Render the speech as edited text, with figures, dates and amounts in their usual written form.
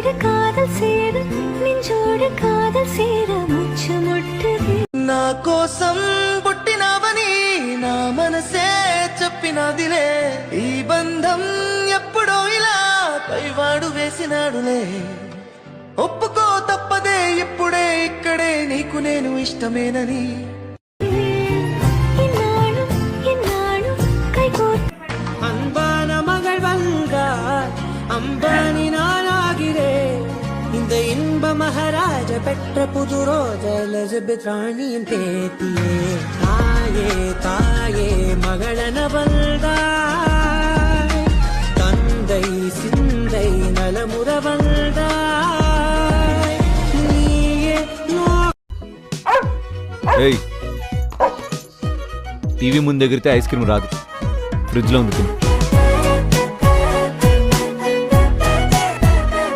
நெஞ்சோடு காதல் சேர நெஞ்சோடு காதல் சேர முச்சு முட்டுது నా కోసం పుట్టినవని నా మనసే చెప్పినదిలే ఈ బంధం ఎప్పుడో ఇలా పైవాడు వేసినాడులే ఒప్పుకో తప్పదే ఇప్పుడే ఇక్కడే నీకు నేను ఇష్టమేనని அன்பான மகள் வந்தார் அம்பானி நானாகிறே இந்த இன்ப மகாராஜ பெற்ற புது ரோஜ எலிசபெத் ராணியின் பேத்தியே தாயே தாயே மகளன வந்தாய் தந்தை சிந்தை நலமுற வந்தாய் நீயே టీవీ ముందు ఎగిరితే ఐస్ క్రీమ్ రాదు ఫ్రిడ్జ్లో ఉంది